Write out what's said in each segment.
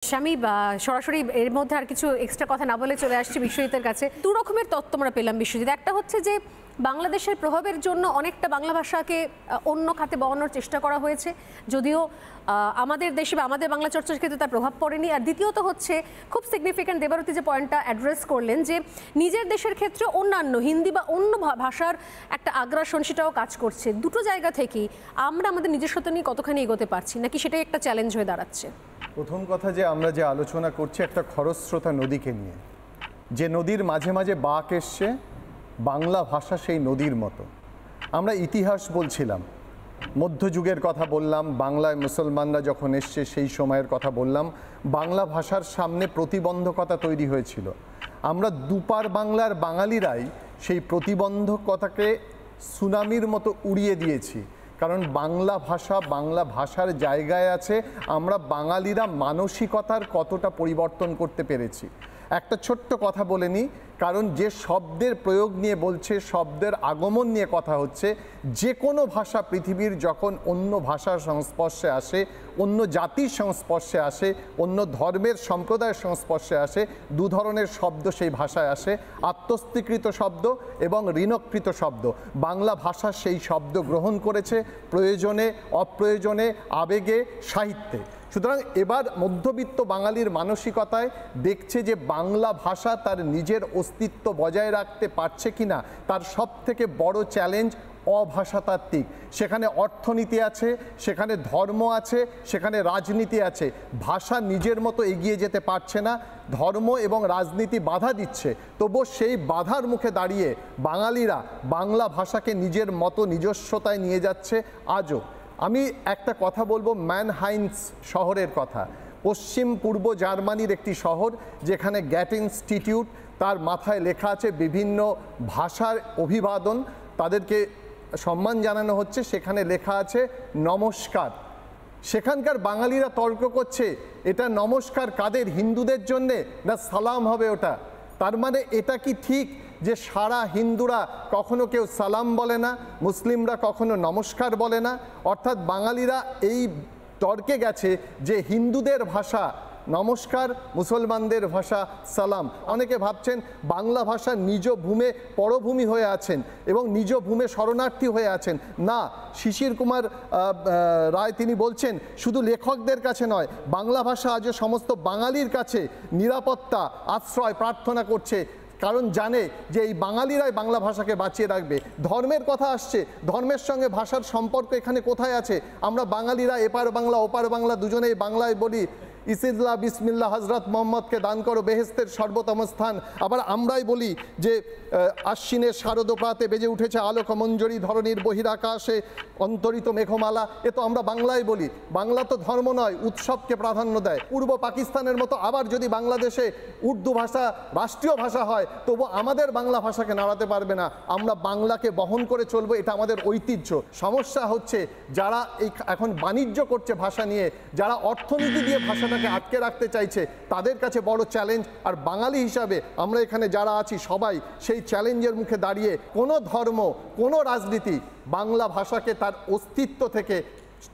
আমি সরাসরি এর মধ্যে আর কিছু এক্সট্রা কথা না বলে চলে আসছি বিশ্বজিতের কাছে। দু রকমের তত্ত্ব আমরা পেলাম বিশ্বজিৎ। একটা হচ্ছে যে বাংলাদেশের প্রভাবের জন্য অনেকটা বাংলা ভাষাকে অন্য খাতে বওয়ানোর চেষ্টা করা হয়েছে, যদিও আমাদের দেশে বা আমাদের বাংলা চর্চার ক্ষেত্রে তার প্রভাব পড়েনি। আর দ্বিতীয়ত হচ্ছে খুব সিগনিফিক্যান্ট, দেবারতী যে পয়েন্টটা অ্যাড্রেস করলেন যে নিজের দেশের ক্ষেত্রে অন্যান্য হিন্দি বা অন্য ভাষার একটা আগ্রাসন সেটাও কাজ করছে। দুটো জায়গা থেকেই আমরা আমাদের নিজস্বতা নিয়ে কতখানি এগোতে পারছি, নাকি সেটাই একটা চ্যালেঞ্জ হয়ে দাঁড়াচ্ছে? প্রথম কথা যে আমরা যে আলোচনা করছি একটা খরস্রোতা নদীকে নিয়ে, যে নদীর মাঝে মাঝে বাঁক এসছে, বাংলা ভাষা সেই নদীর মতো। আমরা ইতিহাস বলছিলাম, মধ্যযুগের কথা বললাম, বাংলায় মুসলমানরা যখন এসছে সেই সময়ের কথা বললাম। বাংলা ভাষার সামনে প্রতিবন্ধকতা তৈরি হয়েছিল। আমরা দুপার বাংলার বাঙালিরাই সেই প্রতিবন্ধকতাকে সুনামির মতো উড়িয়ে দিয়েছি। কারণ বাংলা ভাষার জায়গায় আছে। আমরা বাঙালিরা মানসিকতার কতটা পরিবর্তন করতে পেরেছি। একটা ছোট্ট কথা বলে নিই, কারণ যে শব্দের প্রয়োগ নিয়ে বলছে, শব্দের আগমন নিয়ে কথা হচ্ছে, যে কোনো ভাষা পৃথিবীর যখন অন্য ভাষার সংস্পর্শে আসে, অন্য জাতির সংস্পর্শে আসে, অন্য ধর্মের সম্প্রদায়ের সংস্পর্শে আসে, দু ধরনের শব্দ সেই ভাষায় আসে, আত্মস্থীকৃত শব্দ এবং ঋণকৃত শব্দ। বাংলা ভাষা সেই শব্দ গ্রহণ করেছে প্রয়োজনে, অপ্রয়োজনে, আবেগে, সাহিত্যে। সুতরাং এবার মধ্যবিত্ত বাঙালির মানসিকতায় দেখছে যে বাংলা ভাষা তার নিজের অস্তিত্ব বজায় রাখতে পারছে কিনা, তার সবথেকে বড় চ্যালেঞ্জ অভাষাতাত্ত্বিক। সেখানে অর্থনীতি আছে, সেখানে ধর্ম আছে, সেখানে রাজনীতি আছে। ভাষা নিজের মতো এগিয়ে যেতে পারছে না, ধর্ম এবং রাজনীতি বাধা দিচ্ছে। তবুও সেই বাধার মুখে দাঁড়িয়ে বাঙালিরা বাংলা ভাষাকে নিজের মতো নিজস্বতায় নিয়ে যাচ্ছে আজও। আমি একটা কথা বলবো ম্যানহাইন্স শহরের কথা। পশ্চিম পূর্ব জার্মানির একটি শহর, যেখানে গ্যাট ইনস্টিটিউট, তার মাথায় লেখা আছে বিভিন্ন ভাষার অভিবাদন, তাদেরকে সম্মান জানানো হচ্ছে। সেখানে লেখা আছে নমস্কার। সেখানকার বাঙালিরা তর্ক করছে, এটা নমস্কার কাদের, হিন্দুদের জন্যে না সালাম হবে ওটা? তার মানে এটা কি ঠিক যে সারা হিন্দুরা কখনো কেউ সালাম বলে না, মুসলিমরা কখনো নমস্কার বলে না? অর্থাৎ বাঙালিরা এই তর্কে গেছে যে হিন্দুদের ভাষা নমস্কার, মুসলমানদের ভাষা সালাম। অনেকে ভাবছেন বাংলা ভাষা নিজ ভূমে পরভূমি হয়ে আছেন এবং নিজ ভূমে শরণার্থী হয়ে আছেন। না, শিশির কুমার রায় তিনি বলছেন শুধু লেখকদের কাছে নয়, বাংলা ভাষা আজও সমস্ত বাঙালির কাছে নিরাপত্তা, আশ্রয় প্রার্থনা করছে। কারণ জানে যে এই বাঙালিরাই বাংলা ভাষাকে বাঁচিয়ে রাখবে। ধর্মের কথা আসছে, ধর্মের সঙ্গে ভাষার সম্পর্ক এখানে কোথায় আছে? আমরা বাঙালিরা এপার বাংলা ওপার বাংলা দুজনেই বাংলায় বলি, ইসিদুল্লাহ বিসমিল্লাহ হজরত মোহাম্মদকে দান করো বেহেস্তের সর্বোত্তম স্থান। আবার আমরাই বলি যে আশ্বিনের শারদপ্রাতে বেজে উঠেছে আলোক মঞ্জরি, ধরণীর বহিরাকাশে অন্তরিত মেঘমালা। এ তো আমরা বাংলায় বলি। বাংলা তো ধর্ম নয়, উৎসবকে প্রাধান্য দেয়। পূর্ব পাকিস্তানের মতো আবার যদি বাংলাদেশে উর্দু ভাষা রাষ্ট্রীয় ভাষা হয়, তবু আমাদের বাংলা ভাষাকে নাড়াতে পারবে না। আমরা বাংলাকে বহন করে চলবো, এটা আমাদের ঐতিহ্য। সমস্যা হচ্ছে যারা এই এখন বাণিজ্য করছে ভাষা নিয়ে, যারা অর্থনীতি দিয়ে ভাষাটাকে আটকে রাখতে চাইছে, তাদের কাছে বড় চ্যালেঞ্জ। আর বাঙালি হিসাবে আমরা এখানে যারা আছি সবাই সেই চ্যালেঞ্জের মুখে দাঁড়িয়ে কোনো ধর্ম, কোনো রাজনীতি বাংলা ভাষাকে তার অস্তিত্ব থেকে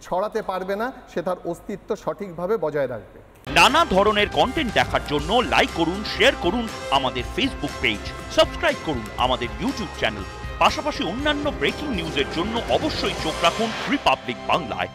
ছড়াতে পারবে না। সে তার অস্তিত্ব সঠিকভাবে বজায় রাখবে। নানা ধরনের কন্টেন্ট দেখার জন্য লাইক করুন, শেয়ার করুন আমাদের ফেসবুক পেজ, সাবস্ক্রাইব করুন আমাদের ইউটিউব চ্যানেল। পাশাপাশি অন্যান্য ব্রেকিং নিউজের জন্য অবশ্যই চোখ রাখুন রিপাবলিক বাংলায়।